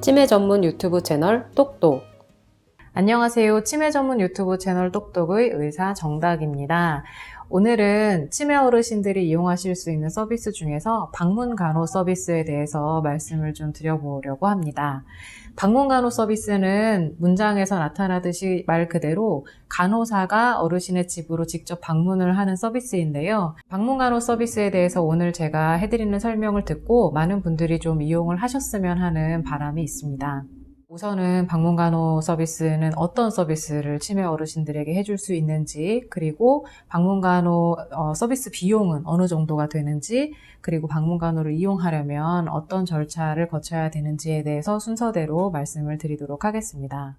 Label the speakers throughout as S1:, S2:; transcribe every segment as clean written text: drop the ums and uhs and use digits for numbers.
S1: 치매 전문 유튜브 채널 똑똑.
S2: 안녕하세요. 치매 전문 유튜브 채널 똑똑의 의사 정닥입니다. 오늘은 치매 어르신들이 이용하실 수 있는 서비스 중에서 방문 간호 서비스에 대해서 말씀을 좀 드려보려고 합니다. 방문 간호 서비스는 문장에서 나타나듯이 말 그대로 간호사가 어르신의 집으로 직접 방문을 하는 서비스인데요. 방문 간호 서비스에 대해서 오늘 제가 해드리는 설명을 듣고 많은 분들이 좀 이용을 하셨으면 하는 바람이 있습니다. 우선은 방문 간호 서비스는 어떤 서비스를 치매 어르신들에게 해줄 수 있는지, 그리고 방문 간호 서비스 비용은 어느 정도가 되는지, 그리고 방문 간호를 이용하려면 어떤 절차를 거쳐야 되는지에 대해서 순서대로 말씀을 드리도록 하겠습니다.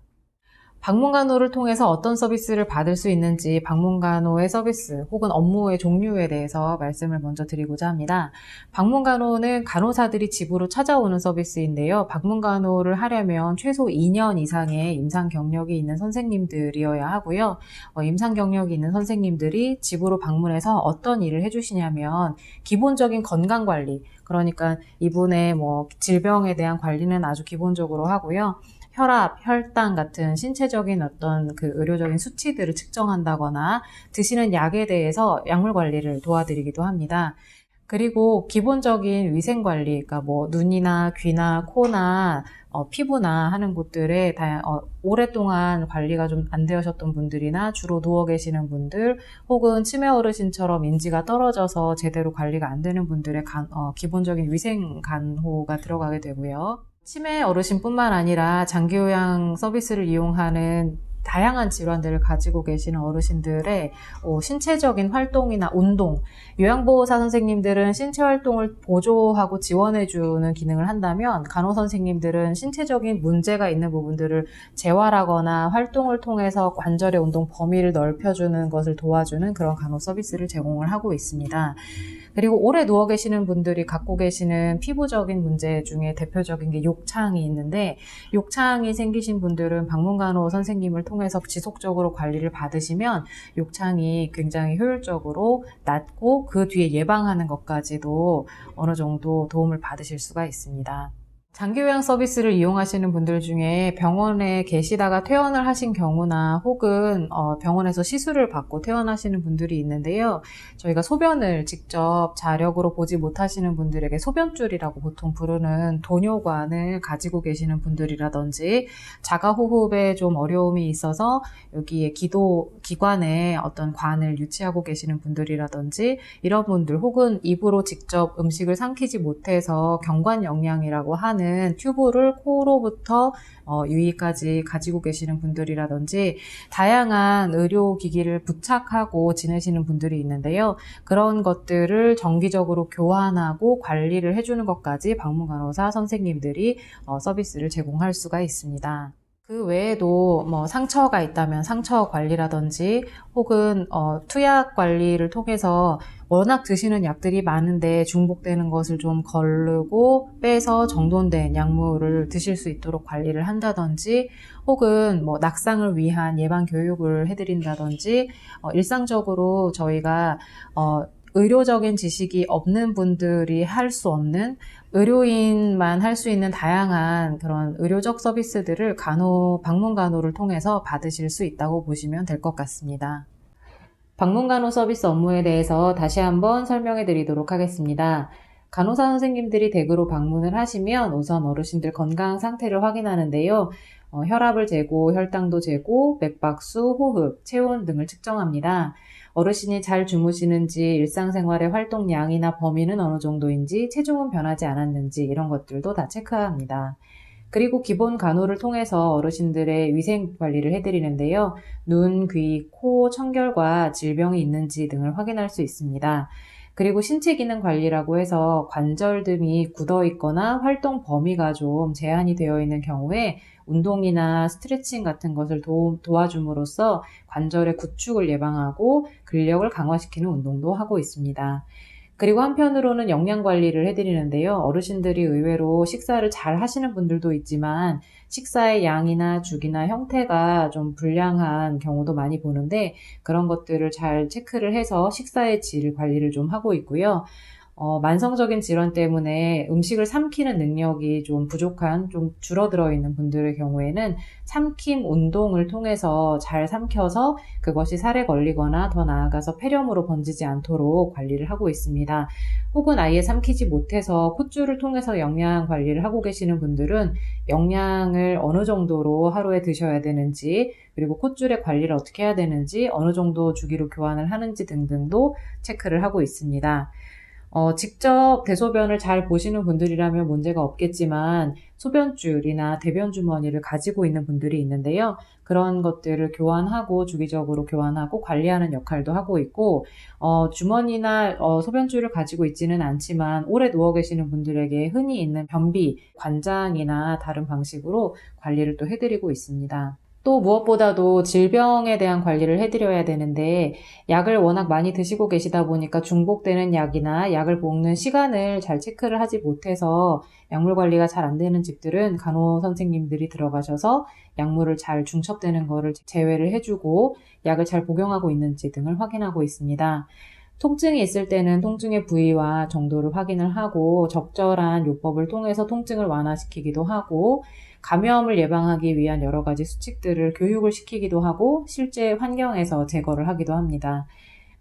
S2: 방문 간호를 통해서 어떤 서비스를 받을 수 있는지, 방문 간호의 서비스 혹은 업무의 종류에 대해서 말씀을 먼저 드리고자 합니다. 방문 간호는 간호사들이 집으로 찾아오는 서비스인데요. 방문 간호를 하려면 최소 2년 이상의 임상 경력이 있는 선생님들이어야 하고요. 임상 경력이 있는 선생님들이 집으로 방문해서 어떤 일을 해주시냐면 기본적인 건강 관리, 그러니까 이분의 질병에 대한 관리는 아주 기본적으로 하고요. 혈압, 혈당 같은 신체적인 어떤 그 의료적인 수치들을 측정한다거나 드시는 약에 대해서 약물 관리를 도와드리기도 합니다. 그리고 기본적인 위생 관리, 그러니까 눈이나 귀나 코나 피부나 하는 곳들에 오랫동안 관리가 좀 안 되셨던 분들이나 주로 누워 계시는 분들 혹은 치매 어르신처럼 인지가 떨어져서 제대로 관리가 안 되는 분들의 기본적인 위생 간호가 들어가게 되고요. 치매 어르신뿐만 아니라 장기요양 서비스를 이용하는 다양한 질환들을 가지고 계시는 어르신들의 신체적인 활동이나 운동, 요양보호사 선생님들은 신체 활동을 보조하고 지원해주는 기능을 한다면 간호 선생님들은 신체적인 문제가 있는 부분들을 재활하거나 활동을 통해서 관절의 운동 범위를 넓혀주는 것을 도와주는 그런 간호 서비스를 제공을 하고 있습니다. 그리고 오래 누워 계시는 분들이 갖고 계시는 피부적인 문제 중에 대표적인 게 욕창이 있는데, 욕창이 생기신 분들은 방문간호 선생님을 통해서 지속적으로 관리를 받으시면 욕창이 굉장히 효율적으로 낫고 그 뒤에 예방하는 것까지도 어느 정도 도움을 받으실 수가 있습니다. 장기요양 서비스를 이용하시는 분들 중에 병원에 계시다가 퇴원을 하신 경우나 혹은 병원에서 시술을 받고 퇴원하시는 분들이 있는데요. 저희가 소변을 직접 자력으로 보지 못하시는 분들에게 소변줄이라고 보통 부르는 도뇨관을 가지고 계시는 분들이라든지, 자가호흡에 좀 어려움이 있어서 여기에 기관에 어떤 관을 유치하고 계시는 분들이라든지, 이런 분들 혹은 입으로 직접 음식을 삼키지 못해서 경관영양이라고 하는 튜브를 코로부터 유의까지 가지고 계시는 분들이라든지 다양한 의료기기를 부착하고 지내시는 분들이 있는데요. 그런 것들을 정기적으로 교환하고 관리를 해주는 것까지 방문간호사 선생님들이 서비스를 제공할 수가 있습니다. 그 외에도 상처가 있다면 상처 관리라든지 혹은 투약 관리를 통해서 워낙 드시는 약들이 많은데 중복되는 것을 좀 거르고 빼서 정돈된 약물을 드실 수 있도록 관리를 한다든지, 혹은 낙상을 위한 예방 교육을 해드린다든지, 일상적으로 저희가 의료적인 지식이 없는 분들이 할 수 없는, 의료인만 할 수 있는 다양한 그런 의료적 서비스들을 방문 간호를 통해서 받으실 수 있다고 보시면 될 것 같습니다. 방문 간호 서비스 업무에 대해서 다시 한번 설명해 드리도록 하겠습니다. 간호사 선생님들이 댁으로 방문을 하시면 우선 어르신들 건강 상태를 확인하는데요. 혈압을 재고 혈당도 재고 맥박수, 호흡, 체온 등을 측정합니다. 어르신이 잘 주무시는지, 일상생활의 활동량이나 범위는 어느 정도인지, 체중은 변하지 않았는지 이런 것들도 다 체크합니다. 그리고 기본 간호를 통해서 어르신들의 위생 관리를 해드리는데요. 눈, 귀, 코, 청결과 질병이 있는지 등을 확인할 수 있습니다. 그리고 신체 기능 관리라고 해서 관절 등이 굳어 있거나 활동 범위가 좀 제한이 되어 있는 경우에 운동이나 스트레칭 같은 것을 도와줌으로써 관절의 구축을 예방하고 근력을 강화시키는 운동도 하고 있습니다. 그리고 한편으로는 영양 관리를 해드리는데요. 어르신들이 의외로 식사를 잘 하시는 분들도 있지만 식사의 양이나 주기나 형태가 좀 불량한 경우도 많이 보는데, 그런 것들을 잘 체크를 해서 식사의 질 관리를 좀 하고 있고요. 만성적인 질환 때문에 음식을 삼키는 능력이 좀 부족한, 좀 줄어들어 있는 분들의 경우에는 삼킴 운동을 통해서 잘 삼켜서 그것이 살에 걸리거나 더 나아가서 폐렴으로 번지지 않도록 관리를 하고 있습니다. 혹은 아예 삼키지 못해서 콧줄을 통해서 영양 관리를 하고 계시는 분들은 영양을 어느 정도로 하루에 드셔야 되는지, 그리고 콧줄의 관리를 어떻게 해야 되는지, 어느 정도 주기로 교환을 하는지 등등도 체크를 하고 있습니다. 직접 대소변을 잘 보시는 분들이라면 문제가 없겠지만 소변줄이나 대변 주머니를 가지고 있는 분들이 있는데요. 그런 것들을 교환하고 주기적으로 교환하고 관리하는 역할도 하고 있고, 주머니나 소변줄을 가지고 있지는 않지만 오래 누워 계시는 분들에게 흔히 있는 변비, 관장이나 다른 방식으로 관리를 또 해드리고 있습니다. 또 무엇보다도 질병에 대한 관리를 해드려야 되는데, 약을 워낙 많이 드시고 계시다 보니까 중복되는 약이나 약을 먹는 시간을 잘 체크를 하지 못해서 약물 관리가 잘 안 되는 집들은 간호 선생님들이 들어가셔서 약물을 잘 중첩되는 거를 제외를 해주고 약을 잘 복용하고 있는지 등을 확인하고 있습니다. 통증이 있을 때는 통증의 부위와 정도를 확인을 하고 적절한 요법을 통해서 통증을 완화시키기도 하고, 감염을 예방하기 위한 여러 가지 수칙들을 교육을 시키기도 하고 실제 환경에서 제거를 하기도 합니다.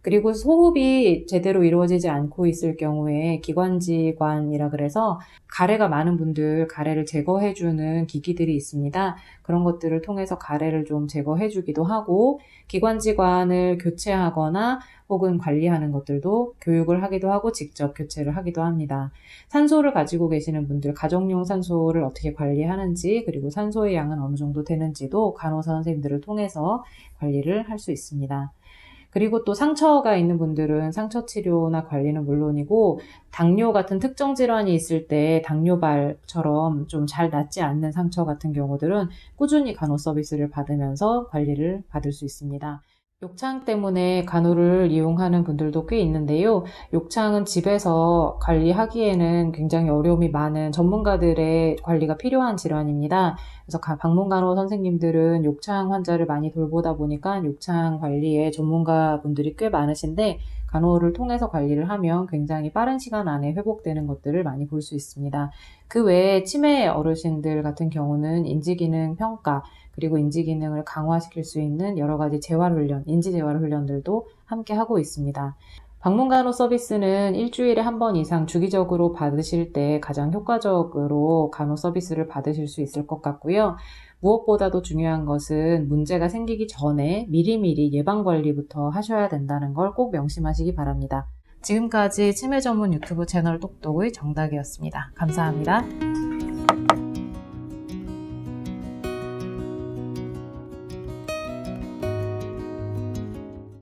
S2: 그리고 호흡이 제대로 이루어지지 않고 있을 경우에 기관지관이라 그래서 가래가 많은 분들 가래를 제거해주는 기기들이 있습니다. 그런 것들을 통해서 가래를 좀 제거해주기도 하고, 기관지관을 교체하거나 혹은 관리하는 것들도 교육을 하기도 하고 직접 교체를 하기도 합니다. 산소를 가지고 계시는 분들, 가정용 산소를 어떻게 관리하는지, 그리고 산소의 양은 어느 정도 되는지도 간호사 선생님들을 통해서 관리를 할 수 있습니다. 그리고 또 상처가 있는 분들은 상처 치료나 관리는 물론이고, 당뇨 같은 특정 질환이 있을 때 당뇨발처럼 좀 잘 낫지 않는 상처 같은 경우들은 꾸준히 간호 서비스를 받으면서 관리를 받을 수 있습니다. 욕창 때문에 간호를 이용하는 분들도 꽤 있는데요. 욕창은 집에서 관리하기에는 굉장히 어려움이 많은 전문가들의 관리가 필요한 질환입니다. 그래서 방문간호 선생님들은 욕창 환자를 많이 돌보다 보니까 욕창 관리에 전문가분들이 꽤 많으신데, 간호를 통해서 관리를 하면 굉장히 빠른 시간 안에 회복되는 것들을 많이 볼 수 있습니다. 그 외에 치매 어르신들 같은 경우는 인지기능 평가, 그리고 인지기능을 강화시킬 수 있는 여러 가지 재활훈련, 인지재활훈련들도 함께 하고 있습니다. 방문간호 서비스는 일주일에 한 번 이상 주기적으로 받으실 때 가장 효과적으로 간호 서비스를 받으실 수 있을 것 같고요. 무엇보다도 중요한 것은 문제가 생기기 전에 미리미리 예방관리부터 하셔야 된다는 걸 꼭 명심하시기 바랍니다. 지금까지 치매 전문 유튜브 채널 똑똑의 정답이었습니다. 감사합니다.